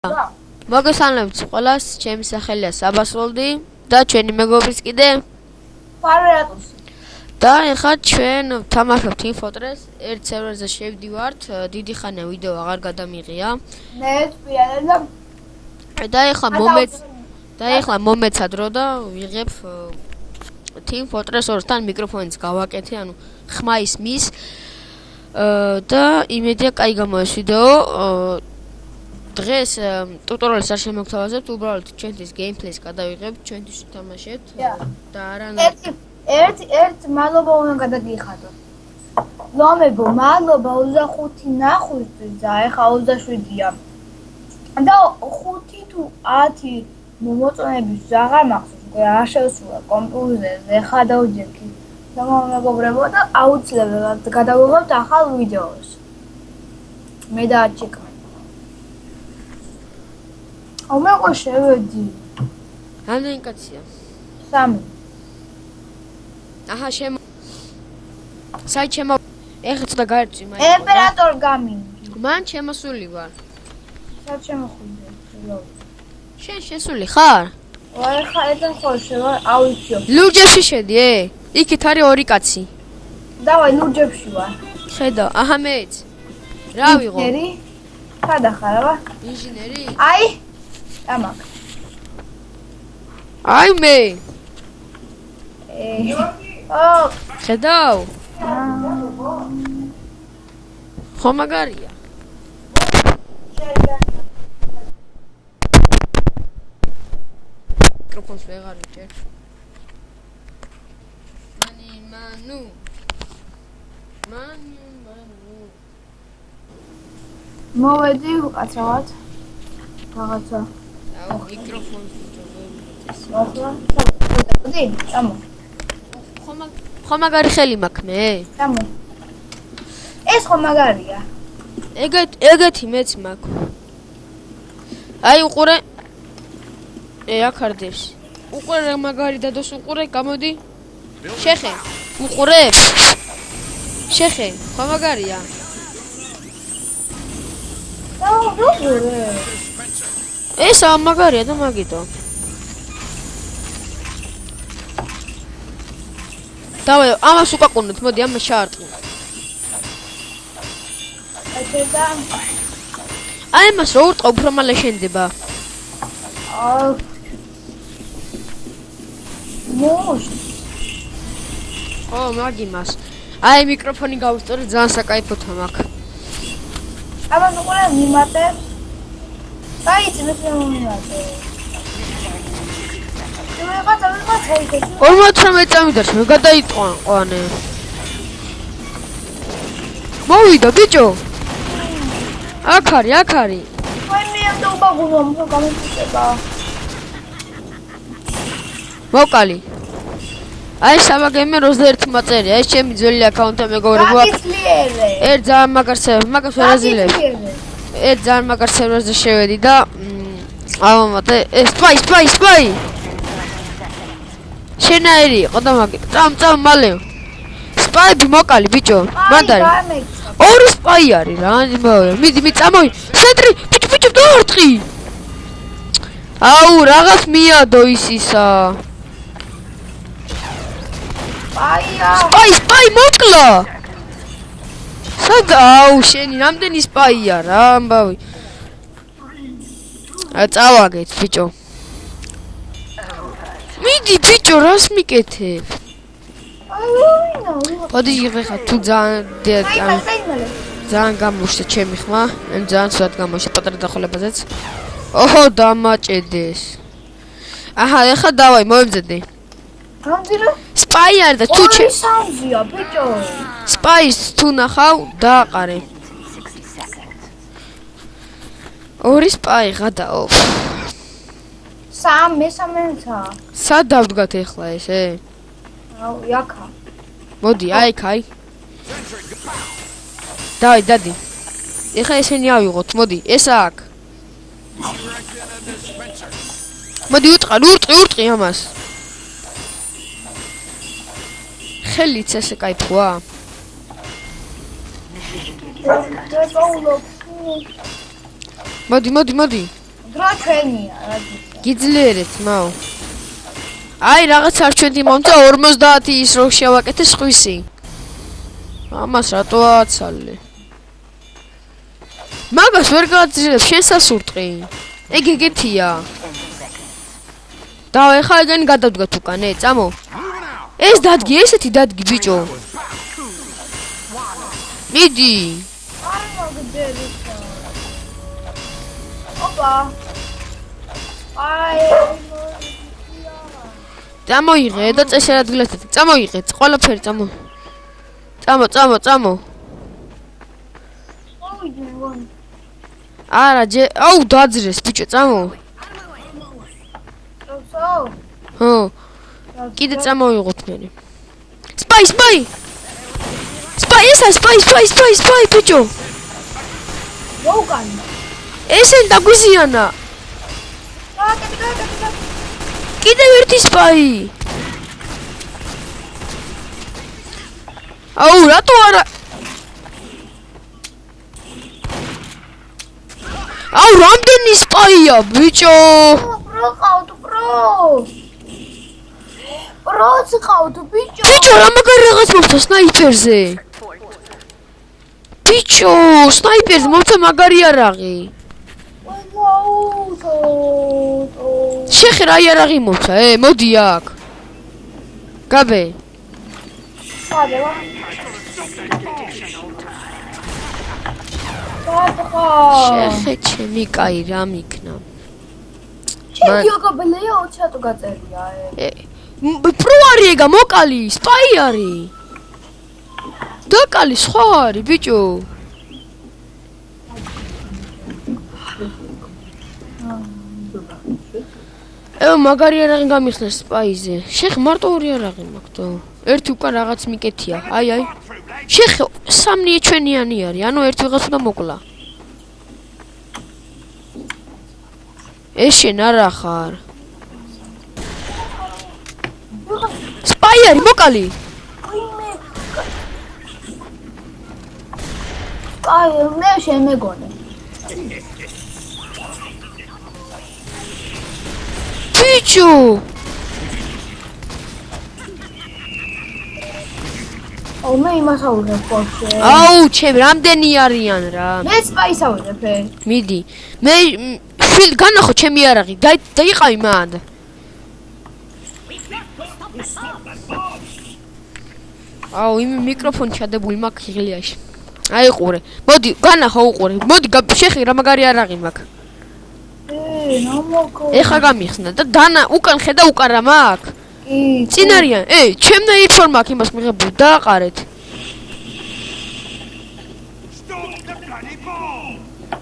მოგესალმებით ყველას, ჩემი სახელია საბასროლდი და ჩვენი მეგობრის კიდე ფარვერატუსი. და ეხლა ჩვენ ვთამაშობთ ინფოტრეს, ერთ სერვერზე შევდივართ, დიდი ხანია ვიდეო აღარ გადამიღია. მე ვწვიანე და ეხლა მომეცა დრო და ვიღებ Team Fortress 2-თან მიკროფონიც გავაკეთე, ანუ ხმა ისმის და იმედია კაი გამოეს ვიდეო. დღეს ტუტორიალს არ შემოგთავაზებთ, უბრალოდ ჩვენთვის გეიმპლეის გადავიღებთ, ჩვენთვის ვთამაშებთ და არანაირ ერთ მადლობა უნდა გადაგიხადოთ. ლომებო, მადლობა 25 ნახვისთვის და ეხა 27-ია. და 5 თუ 10 მომოწონების აღარ მახსოვს, უკვე არ შევსრულა კომპიუტერზე, ეხა დავჯერკი. მეგობრებო და აუცილებლად გადავიღებთ ახალ ვიდეოს. მე დააჩეკმე. მე შევედი. რამდენი კაცია? 3. აჰა, საით ეხლა ცოტა გაერწვი მაინც. ემპერატორ გამინი. მან შემოსული ვარ. საით შემოხვიდე? შენ შესული ხარ? ეხლა ეთან ხოლმე ვარ, ავიჩიო. ლურჯებში შედი, იქით არის 2 კაცი. დავაი ლურჯებში ვარ. ხედა, აჰა მეც. რა ვიღო? ინჟინერი? სადახარ აბა? ინჟინერი? აი ამაკ. აი მე. ო, ხედავ? ხო მაგარია. მიკროფონს ვეღარ ვიჭერ. მანუ. მოვედი უკაცრავად. რაღაცა. აუ მიკროფონს ვიჭერ. ახლა მოდი, წამო. ხო მაგარი ხელი მაქვს მე. წამო. ეს ხო მაგარია. ეგეთი მეც მაქვს. აი უყურე. აქ არდებს. უყურე რა მაგარი დადოს უყურე, გამოდი. შეხე. უყურე. შეხე, ხო მაგარია. უყურე. ეს მაგარია და მაგიტო. დავაი, ამას უკაკუნოთ, მოდი, ამას შაარტყი. აი მას რო ურტყა, უფრო მალე შენდება. ო, მაგიმას. აი მიკროფონი გავუსწორე, ძალიან საკაიფოა მაქვს. ამას უყურე მიმატებ. დაიწი მე მომიმატე. 48 წამიდარს მე გადაიტყვან ყვანე. მოვიდა ბიჭო. აქ არის. ვაი მე ამ დაუბაგუნო, ხო გამიწება. მოკალი. აი საბაგემე 21 მაწერია, ეს ჩემი ძველი აკაუნტი მეგობრებო აქ. ერთ ძალიან მაგარ სერვერზე. ერთ ძალიან მაგარ სერვერზე შევედი და ავამატე სპაი. შენაერი იყო და მაგით. წამ მალე. სპაიები მოკალი ბიჭო. მანდარი. 2 სპაი არის რა, მიდი წამოვი. ცენტრი ბიჭო დაარტყი. აუ რაღაც მიადო ისისა. სპაი მოკლა. აუ შენი რამდენი სპაია რა ამბავი. წავაგეთ ბიჭო. მიდი ბიჭო რას მიკეთებ? მოდი იღეხა თუ ძალიან გამოშე ჩემი ხმა, ან ძალიან სად გამოშე პატარა დახოლებაზეც. ოჰო დამაჭედეს. აჰა ეხა დავაი მოემზადე. გამძირო? სპაი არ და თუ საუზია ბიჭო. სპაის თუ ნახავ დააყარე. 2 სპაი გადაო. 3 მესამეა. სად დავდგათ ეხლა ესე? აუ იქა. მოდი აი. დავაი დადი. ეხლა ესენი ავიღოთ, მოდი, ეს აქ. მოდი ურტყი ამას. ხელიც ესე кайფოა. მოდი. დრო ჩვენია, რაგი. გიძლიერეთ, მაო. აი, რაღაც არ ჩვენი მომცა 50 ის რო შევაკეთე სხვისი. ამას რატო აცალე? მაგას ვერ გააძლევ შესასურტყი. ეგ ეგეთია. და ეხა ეგენი გადავდგათ უკან, წამო. ეს დადგი, ესეთი დადგი ბიჭო. მიდი. არ მოგძერისა. ოპა. აი. წამოიღე და წესერ ადგილასთან. წამოიღე, ყველაფერი წამო. წამო. არა, აუ დაძრეს ბიჭო, წამო. ხო. კიდე წამოვიღოთ მე. სპაი. სპაი ბიჭო. მოუკანი. ესენ დაგვიზიანა. კიდევ ერთი სპაი. აუ რატო არა? აუ რამდენი სპაია ბიჭო? პროც ყავთ ბიჭო. ბიჭო რა მაგარი რაღაც მომცა სნაიპერზე. ბიჭო სნაიპერზე მომცა მაგარი არაღი. შეხე რა იარაღი მომცა, მოდი აქ. გაბე. სადევა. შეხე ჩემი კაი რა მიქნა. ჩემი ოკაბელია ოჩატო გაწერია. პრო არის ეგა მოკალი, სპაი არის. დაკალი სხვა არის ბიჭო. მაგარი არაღი გამიხსნა სპაიზე. შეხ მარტო ორი არაღი მაქვს. ერთი უკან რაღაც მიკეთია. აი. შეხ სამნი ჩვენიანი არის. ანუ ერთი ვიღაც უნდა მოკლა. ეს შენ არა ხარ. სპაი არის მოკალი. აი მე შემეგონე. ბიჭო აუ მე იმას ავიღებ ხოლმე. აუ ჩემ რამდენი არიან რა. მე სპაის ავიღებ. მიდი. მე შვილ განახო ჩემი არაღი. დაიყავი მანდ. აუ იმ მიკროფონი ჩადებული მაქვს ღილიაში. აი ყურე. მოდი განახო უყურე. მოდი შეხი რა მაგარი არაღი მაქვს. ეხა გამიხსნა და დანა უკან ხედა უკან რა მაქვს? წინ არიან. ჩემნა იფშორ მაქვს იმას მიღებული დააყარეთ.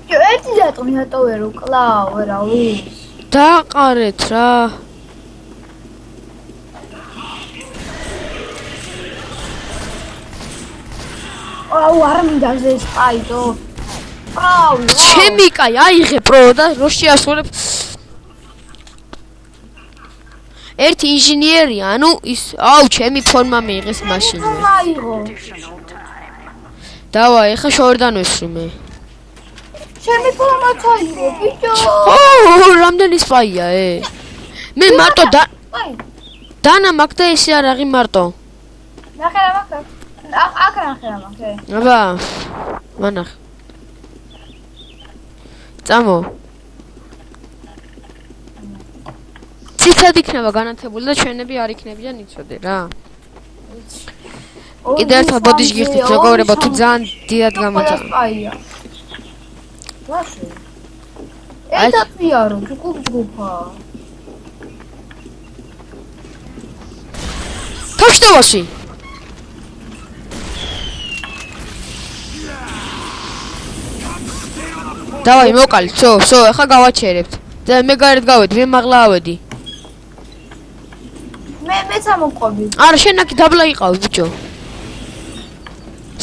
ერთი რატომ ატოვე რო კლავ რა ვის? დააყარეთ რა. აუ არ მინდა ეს სპაიდო. აუ ჩემი კაი აიღე პრო და რო შეასრულებ. ერთი ინჟინერია, ანუ ის აუ ჩემი ფორმა მიიღეს მაშინვე. აიღო. დავა, ეხა შორდანოსრი მე. ჩემი ფორმა წაიღო, ბიჭო. რამდენი სპაია, მე მარტო დანა მაგ და ესე არაღი მარტო. ნახე რა მაქვს. აქ ნახე რა მაქვს. აბა, მანახ. წამო. ციცად იქნება განათებული და ჩვენები არ იქნებიან იცოდე რა. კიდევ ერთხელ ბოდიში გიხდით როგორება თუ ძალიან დიდად გამოწა. სპაია. ვაშე. ეტაცია რომ ჯგუფა. თავშტევაში. დავაი მოკალი, სო, ეხა გავაჩერებთ. და მე გარეთ გავედი, მე მაღლა ავედი. მეც ამოყვები. არა, შენ აქ დაბლა იყავი, ბიჭო.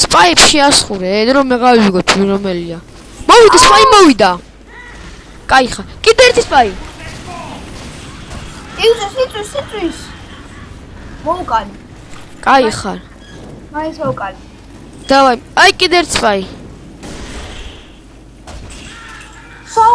სპაიფ შეასხურე, რომ მე გავიგოთ რომელია. მოვიდა, სპაი მოვიდა. კაი ხა. კიდე ერთი სპაი. იწვის. მოუკალი. კაი ხარ. მაინც მოუკალი. დავაი, აი კიდე ერთი სპაი. სო